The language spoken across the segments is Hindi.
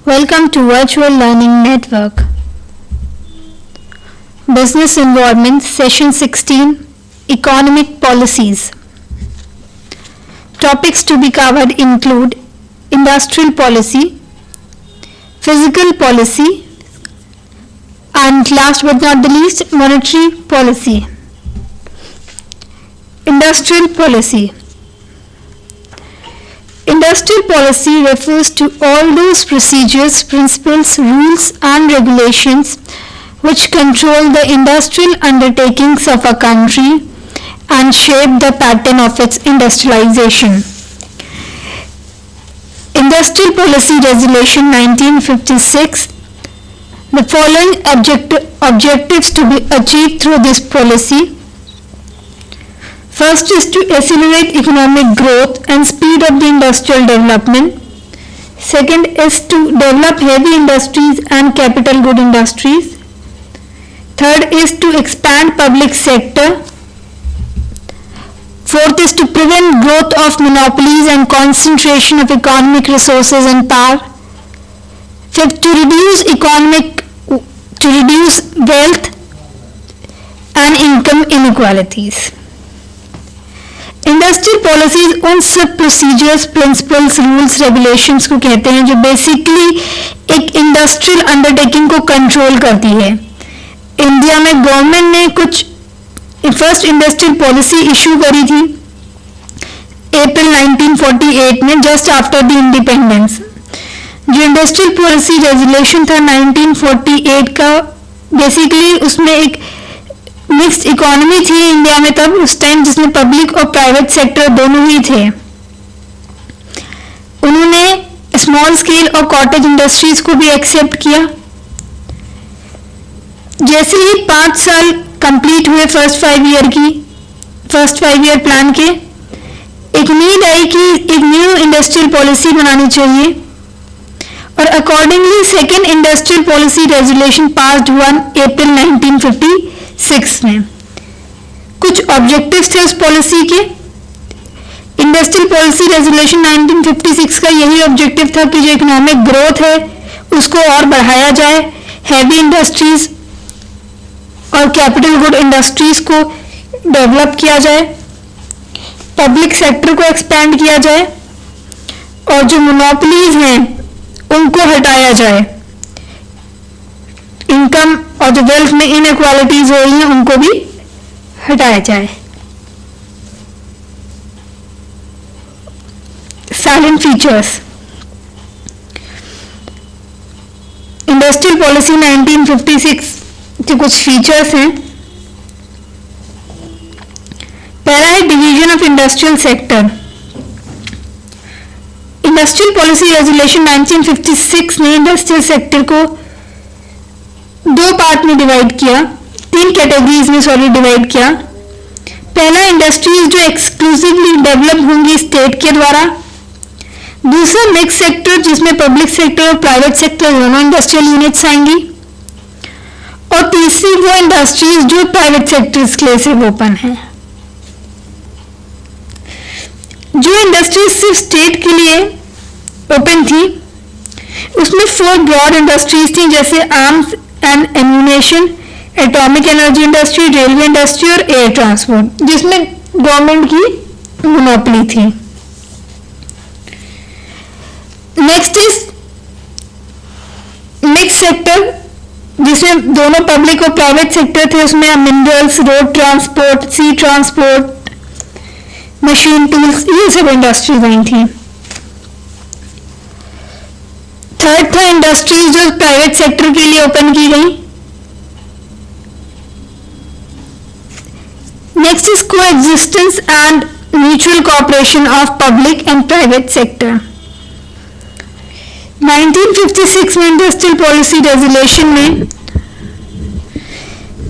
Welcome to Virtual Learning Network. Business Environment Session 16 Economic Policies. Topics to be covered include industrial policy, fiscal policy, and last but not the least, monetary policy. Industrial policy. Industrial policy refers to all those procedures, principles, rules and regulations which control the industrial undertakings of a country and shape the pattern of its industrialization. Industrial Policy Resolution 1956. The following objectives to be achieved through this policy. First is to accelerate economic growth and speed up the industrial development. Second is to develop heavy industries and capital good industries. Third is to expand public sector. Fourth is to prevent growth of monopolies and concentration of economic resources and power. Fifth, to reduce wealth and income inequalities. Industrial policies उन सब प्रोसीजर्स, प्रिंसिपल्स, रूल्स, रेगुलेशंस को कहते हैं जो बेसिकली एक इंडस्ट्रियल अंडरटेकिंग को कंट्रोल करती है. इंडिया में गवर्नमेंट ने कुछ फर्स्ट इंडस्ट्रियल पॉलिसी इशू करी थी अप्रैल 1948 में, जस्ट आफ्टर द इंडिपेंडेंस. जो इंडस्ट्रियल पॉलिसी रेजोल्यूशन था 1948 का, बेसिकली उसमें एक मिक्स्ड इकोनॉमी थी इंडिया में तब उस टाइम, जिसमें पब्लिक और प्राइवेट सेक्टर दोनों ही थे. उन्होंने स्मॉल स्केल और कॉटेज इंडस्ट्रीज को भी एक्सेप्ट किया. जैसे ही 5 साल कंप्लीट हुए फर्स्ट 5 ईयर प्लान के, एक नीड आई कि एक न्यू इंडस्ट्रियल पॉलिसी बनानी चाहिए और accordingly second industrial policy resolution passed हुआ अप्रैल 1956 में. कुछ ऑब्जेक्टिव्स थे उस पॉलिसी के. इंडस्ट्रियल पॉलिसी रेजोल्यूशन 1956 का यही ऑब्जेक्टिव था कि जो इकोनॉमिक ग्रोथ है उसको और बढ़ाया जाए, हैवी इंडस्ट्रीज और कैपिटल गुड इंडस्ट्रीज को डेवलप किया जाए, पब्लिक सेक्टर को एक्सपेंड किया जाए और जो मोनोपोलीज हैं उनको हटाया जाए, इनकम और जो वेल्थ में इनइक्वालिटीज हो रही हैं उनको भी हटाया जाए. Salient features. इंडस्ट्रियल पॉलिसी 1956 के कुछ फीचर्स हैं. पहला है division of industrial sector. Industrial policy resolution 1956 ने इंडस्ट्रियल सेक्टर को 2 पार्ट में डिवाइड किया, 3 कैटेगरीज में डिवाइड किया. पहला, इंडस्ट्रीज जो एक्सक्लूसिवली डेवलप होंगी स्टेट के द्वारा. दूसरा, मिक्स सेक्टर जिसमें पब्लिक सेक्टर और प्राइवेट सेक्टर दोनों इंडस्ट्रियल यूनिट्स आएंगी. और तीसरी, वो इंडस्ट्रीज जो प्राइवेट सेक्टर्स के लिए सिर्फ ओपन है. जो इंडस्ट्रीज सिर्फ स्टेट के लिए ओपन थी उसमें 4 ब्रॉड इंडस्ट्रीज थी, जैसे arms and ammunition, atomic energy industry, railway industry और एयर ट्रांसपोर्ट, जिसमें गवर्नमेंट की मोनोपोली थी. नेक्स्ट इज मिक्स सेक्टर, जिसमें दोनों पब्लिक और प्राइवेट सेक्टर थे. उसमें मिनरल्स, रोड ट्रांसपोर्ट, सी ट्रांसपोर्ट, मशीन टूल्स, ये सब इंडस्ट्रीज आई थी. थर्ड था इंडस्ट्रीज जो प्राइवेट सेक्टर के लिए ओपन की गई. Next is coexistence and mutual cooperation of public and private sector. 1956 में इंडस्ट्रियल पॉलिसी रेजोल्यूशन में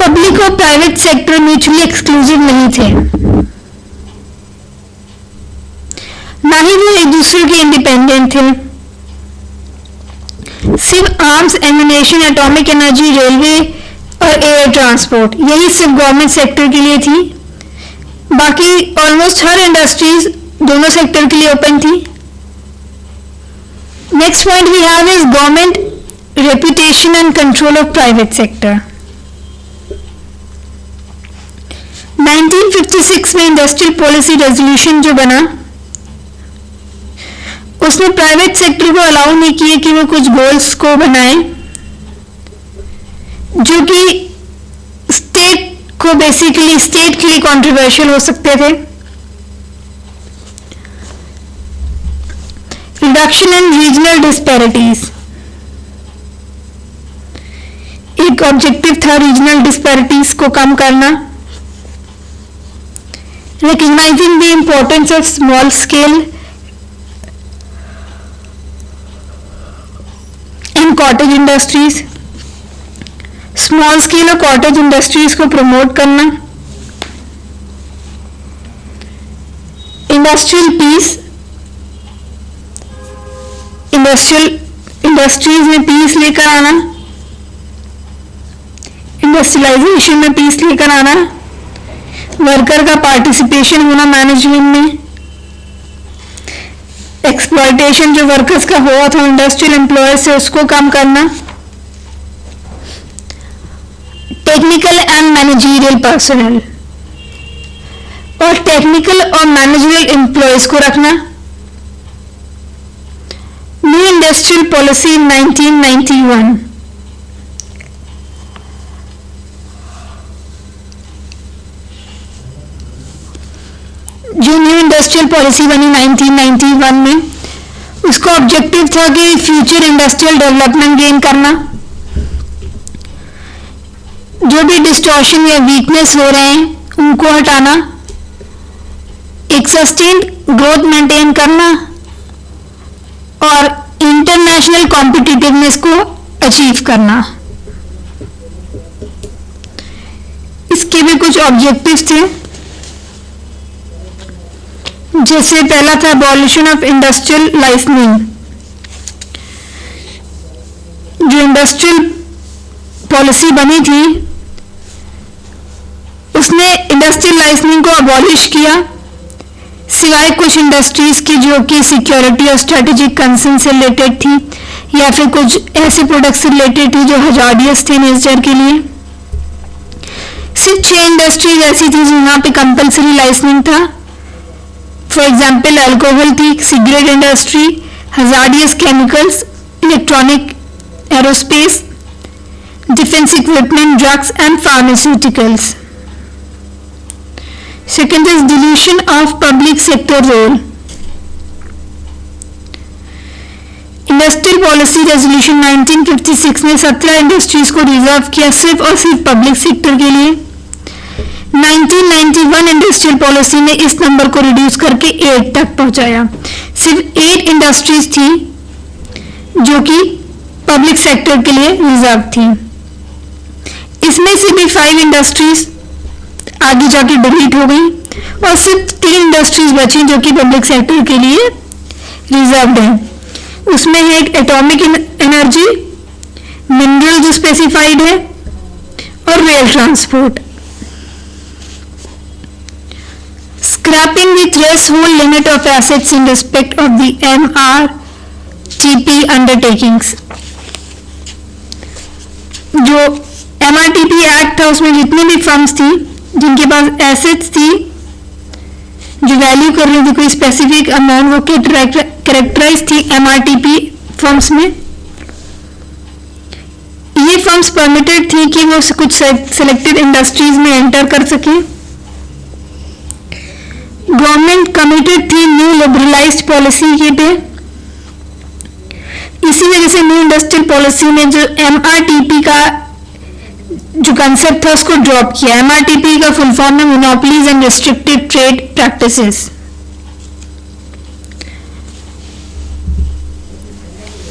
पब्लिक और प्राइवेट सेक्टर म्यूचुअली एक्सक्लूसिव नहीं थे, ना ही वो एक दूसरे के इंडिपेंडेंट थे. सिर्फ arms, ammunition, atomic energy, railway और एयर ट्रांसपोर्ट, यही सिर्फ गवर्नमेंट सेक्टर के लिए थी. बाकी ऑलमोस्ट हर इंडस्ट्रीज दोनों सेक्टर के लिए ओपन थी. Next point we have is government reputation and control of private sector. 1956 में इंडस्ट्रियल पॉलिसी रेजोल्यूशन जो बना, उसने प्राइवेट सेक्टर को अलाउ नहीं किए कि वो कुछ गोल्स को बनाए जो कि स्टेट को बेसिकली स्टेट के लिए कंट्रोवर्शियल हो सकते थे. रिडक्शन इन रीजनल डिस्पैरिटीज, एक ऑब्जेक्टिव था रीजनल डिस्पैरिटीज को कम करना. Recognising the importance of small scale and cottage industries, small scale और कॉटेज इंडस्ट्रीज को प्रमोट करना. इंडस्ट्रियल पीस, इंडस्ट्रीज में पीस लेकर आना, इंडस्ट्रियलाइजेशन में पीस लेकर आना. वर्कर का पार्टिसिपेशन होना मैनेजमेंट में. एक्सप्लॉयटेशन जो वर्कर्स का हुआ था इंडस्ट्रियल एम्प्लॉयर से, उसको कम करना. टेक्निकल एंड मैनेजरियल पर्सनल और टेक्निकल और मैनेजरियल एम्प्लॉयज को रखना. New industrial policy in 1991. जो न्यू इंडस्ट्रियल पॉलिसी बनी 1991 में, उसका ऑब्जेक्टिव था कि फ्यूचर इंडस्ट्रियल डेवलपमेंट गेन करना. जो भी डिस्टॉर्शन या वीकनेस हो रहे हैं उनको हटाना, एक सस्टेन्ड ग्रोथ मेंटेन करना और इंटरनेशनल कॉम्पिटिटिवनेस को अचीव करना. इसके भी कुछ ऑब्जेक्टिव्स थे, जैसे पहला था अबॉलिशन ऑफ इंडस्ट्रियल लाइसेंसिंग. जो इंडस्ट्रियल पॉलिसी बनी थी उसने इंडस्ट्रियल लाइसेंसिंग को अबॉलिश किया, सिवाय कुछ इंडस्ट्रीज की जो कि सिक्योरिटी और स्ट्रेटेजिक कंसर्न से रिलेटेड थी या फिर कुछ ऐसे प्रोडक्ट्स से रिलेटेड थी जो हजार्डियस थे नेचर के लिए. सिर्फ 6 इंडस्ट्रीज ऐसी थी जहां पे कंपल्सरी लाइसेंसिंग था. फॉर एग्जाम्पल अल्कोहल थी, cigarette industry, hazardous chemicals, electronic, aerospace, defence equipment, drugs and pharmaceuticals. Second is dilution of public sector role. Industrial policy resolution 1956 ने 17 इंडस्ट्रीज को रिजर्व किया सिर्फ और सिर्फ पब्लिक सेक्टर के लिए. 1991 इंडस्ट्रियल पॉलिसी ने इस नंबर को रिड्यूस करके 8 तक पहुंचाया. सिर्फ 8 इंडस्ट्रीज थी जो कि पब्लिक सेक्टर के लिए रिजर्व थी. इसमें से भी 5 इंडस्ट्रीज आगे जाके डिलीट हो गई और सिर्फ 3 इंडस्ट्रीज बची जो कि पब्लिक सेक्टर के लिए रिजर्व्ड है. उसमें है एक एटॉमिक एनर्जी, मिनरल जो स्पेसिफाइड है, और rail transport. Scrapping the threshold limit of assets in respect of the MRTP undertakings. जो MRTP एक्ट था उसमें जितनी भी फर्म्स थी जिनके पास एसेट्स थी जो वैल्यू कर रही थी कोई स्पेसिफिक अमाउंट, वो कैरेक्टराइज थी MRTP फर्म्स में. ये फर्म्स परमिटेड थी कि वो कुछ सिलेक्टेड इंडस्ट्रीज में एंटर कर सके. गवर्नमेंट कमिटेड थी न्यू लिबरलाइज्ड पॉलिसी के पे. इसी वजह से न्यू इंडस्ट्रियल पॉलिसी में जो MRTP का जो कंसेप्ट था उसको ड्रॉप किया. MRTP का फुल फॉर्म है monopolies and restricted trade practices.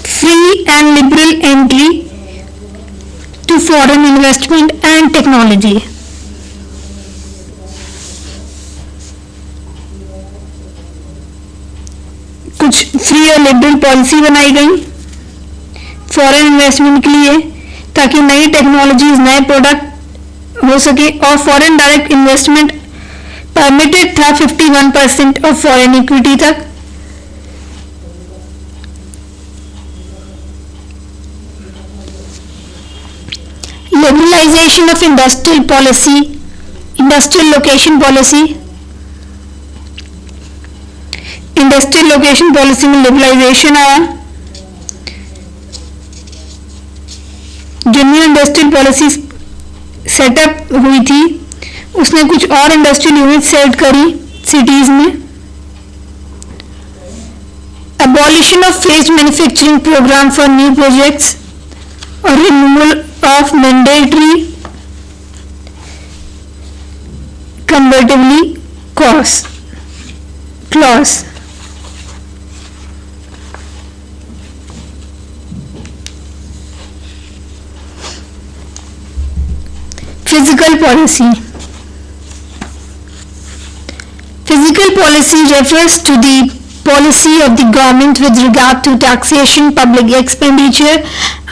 Free and liberal entry to foreign investment and technology. कुछ फ्री और लिबरल पॉलिसी बनाई गई फॉरेन इन्वेस्टमेंट के लिए ताकि नई टेक्नोलॉजीज, नए प्रोडक्ट हो सके. और फॉरेन डायरेक्ट इन्वेस्टमेंट परमिटेड था 51% ऑफ फॉरेन इक्विटी तक. Liberalisation of industrial policy, industrial location policy, industrial location policy में लिबरलाइजेशन आया। जो न्यू इंडस्ट्रियल पॉलिसी सेटअप हुई थी उसने कुछ और इंडस्ट्रियल यूनिट सेट करी सिटीज में। Abolition of phased manufacturing program for new projects और removal of mandatory convertibility clause। Fiscal policy. Fiscal policy refers to the policy of the government with regard to taxation, public expenditure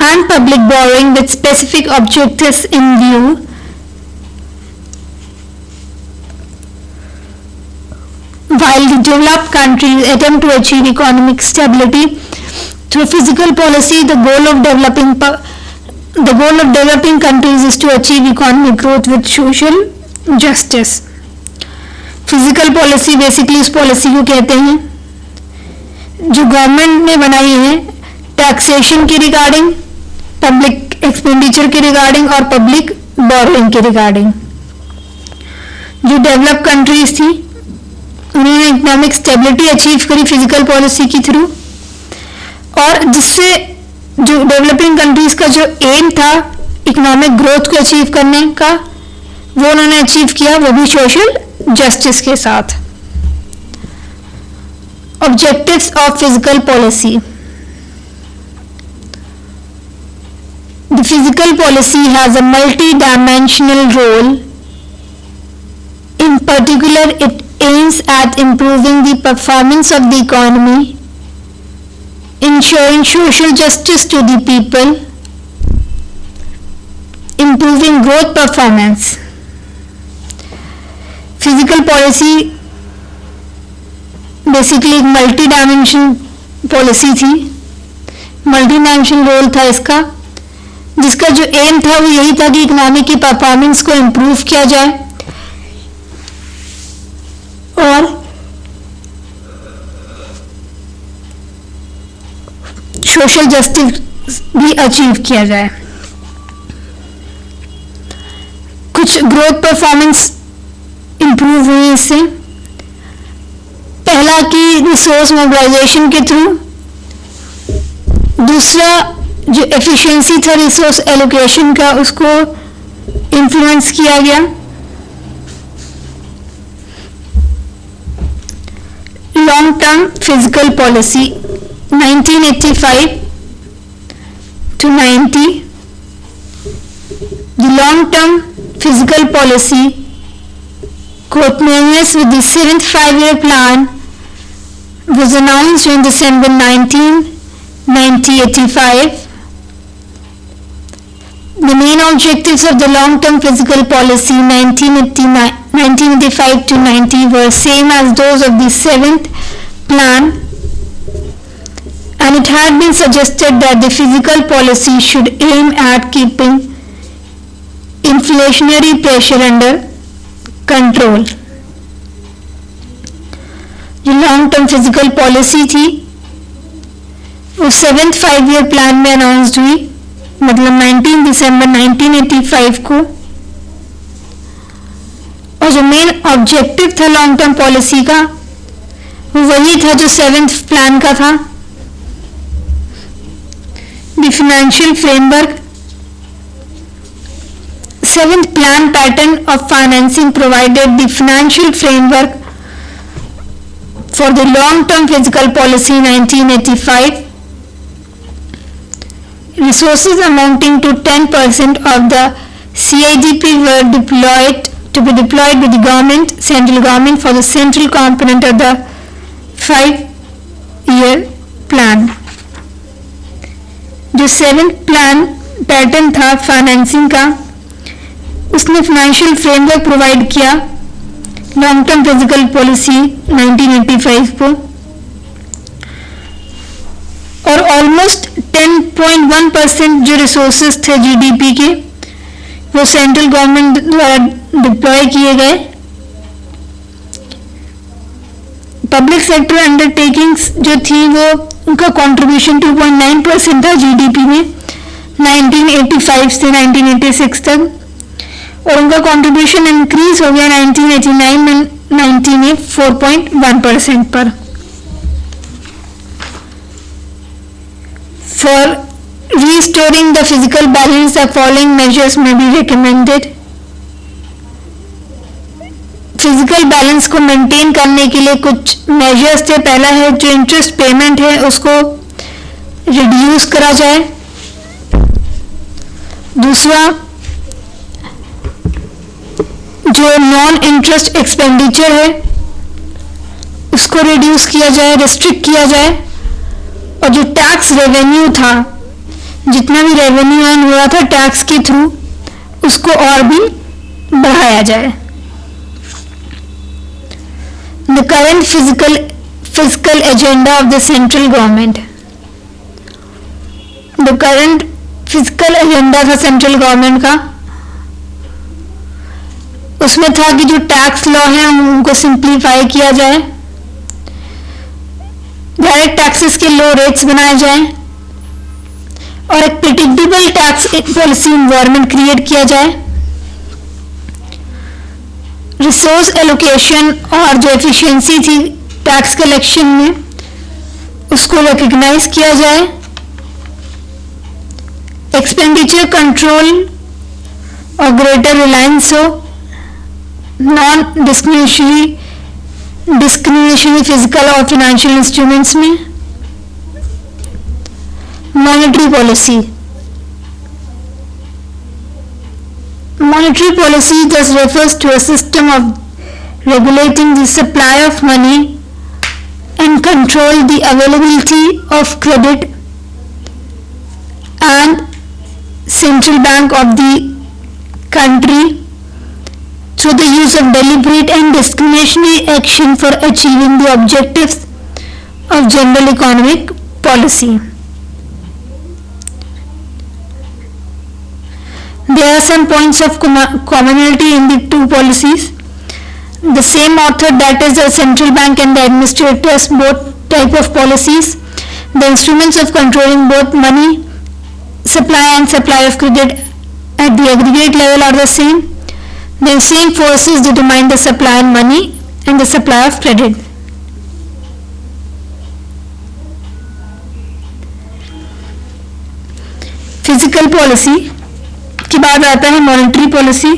and public borrowing with specific objectives in view. While the developed countries attempt to achieve economic stability through fiscal policy, the goal of developing countries is to achieve economic growth with social justice. Physical policy basically उस पॉलिसी को कहते हैं जो गवर्नमेंट ने बनाई है टैक्सेशन के रिगार्डिंग, पब्लिक एक्सपेंडिचर के रिगार्डिंग और पब्लिक बोरोइंग के रिगार्डिंग। जो डेवलप कंट्रीज थी उन्होंने इकोनॉमिक स्टेबिलिटी अचीव करी फिजिकल पॉलिसी के थ्रू, और जिससे जो डेवलपिंग कंट्रीज का जो एम था इकोनॉमिक ग्रोथ को अचीव करने का वो उन्होंने अचीव किया, वो भी सोशल जस्टिस के साथ। Objectives of physical policy. The physical policy has a multi-dimensional role. In particular, it aims at improving the performance of the economy, ensuring social justice to the people, improving growth performance. Physical policy basically एक मल्टी डायमेंशन पॉलिसी थी, मल्टी डायमेंशन रोल था इसका, जिसका जो एम था वो यही था कि इकोनॉमी की परफॉर्मेंस को इम्प्रूव किया जाए और सोशल जस्टिस भी अचीव किया जाए। कुछ ग्रोथ परफॉर्मेंस इम्प्रूव हुई इससे। पहला कि रिसोर्स मोबिलाइजेशन के थ्रू, दूसरा जो एफिशिएंसी था रिसोर्स एलोकेशन का उसको इन्फ्लुएंस किया गया। Long term physical policy 1985 to 90, the long term physical policy coterminous with the 7th 5-year plan was announced on December 19, 1985. The main objectives of the long-term physical policy 1985 to 90 were same as those of the 7th plan, and it had been suggested that the physical policy should aim at keeping inflationary pressure under control. जो लॉन्ग टर्म फिजिकल पॉलिसी थी वो 7th 5-year प्लान में अनाउंस्ड हुई, मतलब 19 दिसंबर 1985 को, और जो मेन ऑब्जेक्टिव था लॉन्ग टर्म पॉलिसी का वो वही था जो 7th प्लान का था। The financial framework 7th plan pattern of financing provided the financial framework for the long-term physical policy 1985. Resources amounting to 10% of the CIDP were deployed to be deployed with the government, central government, for the central component of the 5-year plan. जो 7th plan pattern था फाइनेंसिंग का, उसने फाइनेंशियल फ्रेमवर्क प्रोवाइड किया लॉन्ग टर्म फिजिकल पॉलिसी 1985 को, और ऑलमोस्ट 10.1% जो रिसोर्सेज थे जीडीपी के वो सेंट्रल गवर्नमेंट द्वारा डिप्लॉय किए गए। पब्लिक सेक्टर अंडरटेकिंग्स जो थी वो उनका कंट्रीब्यूशन 2.9% था जीडीपी में 1985 से 1986 तक, और उनका कंट्रीब्यूशन इंक्रीज हो गया 1989 में 90 में 4.1% पर। For restoring the physical balance, the following measures may be recommended. Physical balance को मेंटेन करने के लिए कुछ मेजर्स थे। पहला है जो इंटरेस्ट पेमेंट है उसको रिड्यूस करा जाए। दूसरा, जो नॉन इंटरेस्ट एक्सपेंडिचर है उसको रिड्यूस किया जाए, रिस्ट्रिक्ट किया जाए। और जो टैक्स रेवेन्यू था, जितना भी रेवेन्यू अर्न हुआ था टैक्स के थ्रू, उसको और भी बढ़ाया जाए। The current fiscal agenda of the central government. The current fiscal agenda था सेंट्रल गवर्नमेंट का, उसमें था कि जो टैक्स लॉ है उनको सिंप्लीफाई किया जाए, डायरेक्ट टैक्सेस के लो रेट्स बनाए जाए और एक predictable tax policy environment create किया जाए। रिसोर्स एलोकेशन और जो एफिशिएंसी थी टैक्स कलेक्शन में उसको रिकग्नाइज किया जाए। एक्सपेंडिचर कंट्रोल और ग्रेटर रिलायंस हो नॉन डिस्क्रिमिनेशनरी फिजिकल और फाइनेंशियल इंस्ट्रूमेंट्स में। Monetary policy, monetary policy thus refers to a system of regulating the supply of money and control the availability of credit and central bank of the country through the use of deliberate and discriminatory action for achieving the objectives of general economic policy. There are some points of commonality in the two policies. The same author, that is the central bank and the administrators, both type of policies. The instruments of controlling both money supply and supply of credit at the aggregate level are the same. The same forces determine the supply of money and the supply of credit. Fiscal policy के बाद आता है monetary policy.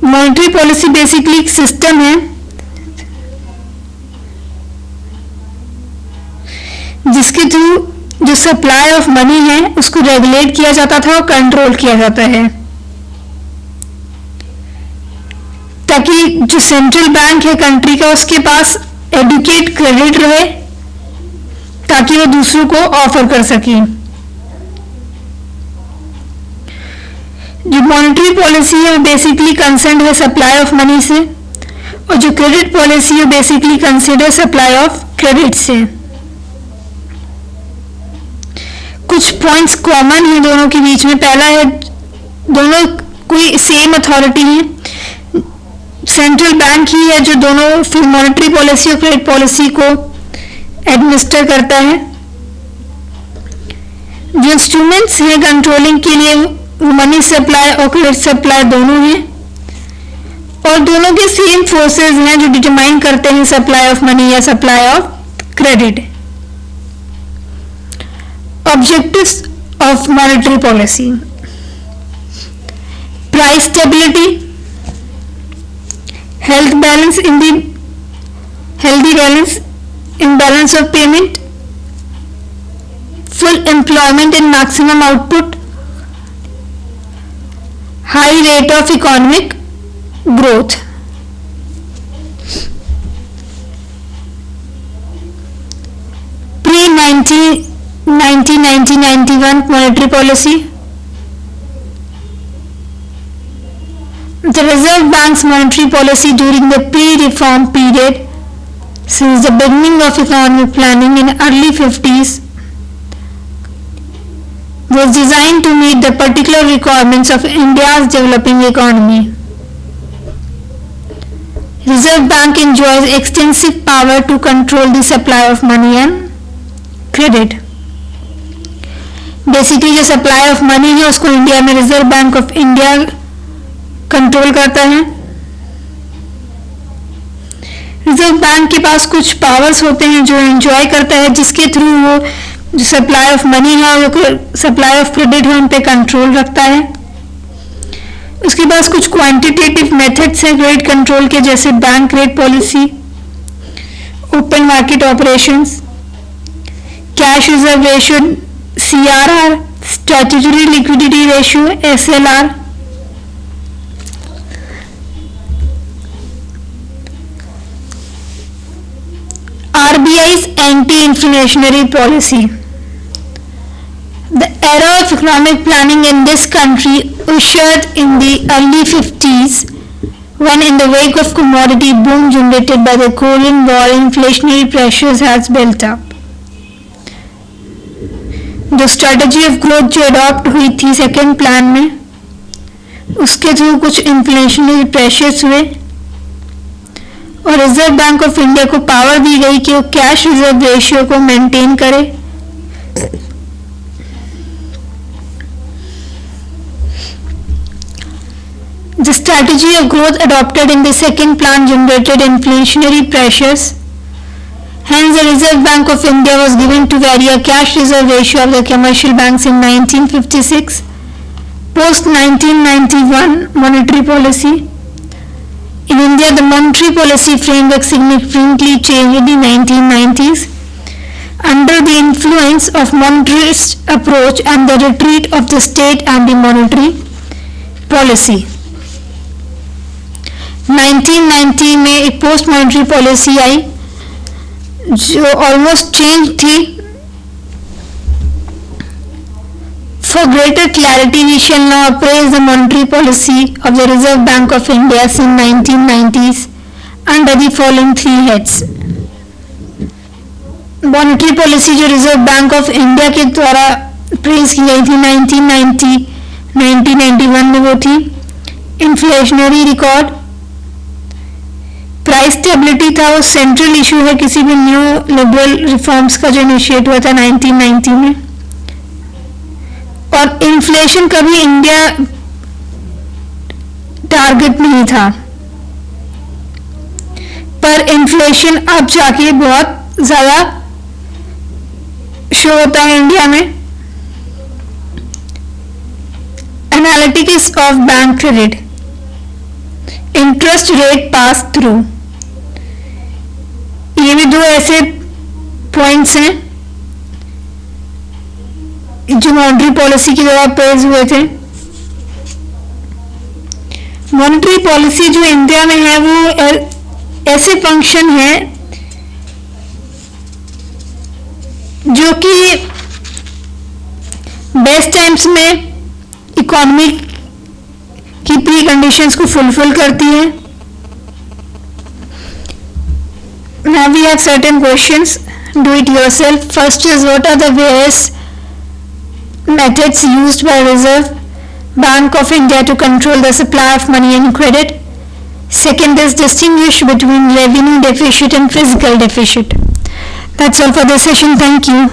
Monetary policy basically एक सिस्टम है जिसके थ्रू जो सप्लाई ऑफ मनी है उसको रेगुलेट किया जाता था और कंट्रोल किया जाता है, ताकि जो सेंट्रल बैंक है कंट्री का उसके पास एडुकेट क्रेडिट रहे ताकि वो दूसरों को ऑफर कर सके। जो मॉनेटरी पॉलिसी है वो बेसिकली कंसर्न है सप्लाई ऑफ मनी से, और जो क्रेडिट पॉलिसी है basically consider supply of credit से। कुछ पॉइंट्स कॉमन है दोनों के बीच में। पहला है दोनों कोई सेम अथॉरिटी है, सेंट्रल बैंक ही है जो दोनों मॉनेटरी पॉलिसी और क्रेडिट पॉलिसी को एडमिनिस्टर करता है। जो इंस्ट्रूमेंट्स हैं कंट्रोलिंग के लिए मनी सप्लाई और क्रेडिट सप्लाई दोनों हैं, और दोनों के सेम फोर्सेस हैं जो डिटरमाइन करते हैं सप्लाई ऑफ मनी या supply of credit. Objectives of monetary policy: price stability, healthy balance in balance of payment, full employment and maximum output, high rate of economic growth. Pre-1991 monetary policy. The Reserve Bank's monetary policy during the pre-reform period since the beginning of economic planning in early 50s was designed to meet the particular requirements of India's developing economy. Reserve Bank enjoys extensive power to control the supply of money and credit. Basically जो सप्लाई ऑफ मनी है उसको इंडिया में reserve bank of India control करता है. रिजर्व बैंक के पास कुछ पावर्स होते हैं जो एंजॉय करता है, जिसके थ्रू वो जो सप्लाई ऑफ मनी है और सप्लाई ऑफ क्रेडिट है उन पे कंट्रोल रखता है. उसके पास कुछ क्वांटिटेटिव मेथड्स हैं क्रेडिट कंट्रोल के, जैसे bank rate policy, open market operations, cash reserve ratio CRR, statutory liquidity ratio SLR. RBI's anti-inflationary policy. The era of economic planning in this country ushered in the early 50s, when in the wake of commodity boom generated by the Korean War, inflationary pressures has built up. जो स्ट्रेटजी ऑफ ग्रोथ जो अडॉप्ट हुई थी सेकेंड प्लान में, उसके थ्रू कुछ इन्फ्लेशनरी प्रेशर्स हुए और रिजर्व बैंक ऑफ इंडिया को पावर दी गई कि वो कैश रिजर्व रेशियो को मेंटेन करे. The strategy of growth adopted in the second plan generated inflationary pressures. Hence, the Reserve Bank of India was given to vary a cash reserve ratio of the commercial banks in 1956. Post 1991 monetary policy. In India, the monetary policy framework significantly changed in the 1990s under the influence of monetarist approach and the retreat of the state and the monetary policy. 1990 में एक पोस्ट मॉनेटरी पॉलिसी आई जो ऑलमोस्ट चेंज थी. For greater clarity, we shall now appraise the monetary policy of the Reserve Bank of India since 1990s under the following three heads. Monetary policy जो रिजर्व बैंक ऑफ इंडिया के द्वारा अप्रेज की गई थी 1990, 1991 में वो थी इन्फ्लेशनरी रिकॉर्ड. प्राइस स्टेबिलिटी था, वो सेंट्रल इशू है किसी भी न्यू लिबरल रिफॉर्म्स का जो इनिशिएट हुआ था 1990 में. और इन्फ्लेशन कभी इंडिया टारगेट नहीं था, पर इन्फ्लेशन अब जाके बहुत ज्यादा शो होता है इंडिया में. Analytics of bank credit, interest rate pass through, ये भी दो ऐसे पॉइंट्स हैं जो मॉनेटरी पॉलिसी के द्वारा पेश हुए थे. मॉनेटरी पॉलिसी जो इंडिया में है वो ऐसे फंक्शन है जो कि बेस्ट टाइम्स में इकोनॉमी की प्री कंडीशंस को फुलफिल करती है. Now we have certain questions. Do it yourself. First is, what are the various methods used by Reserve Bank of India to control the supply of money and credit? Second is, distinguish between revenue deficit and fiscal deficit. That's all for this session. Thank you.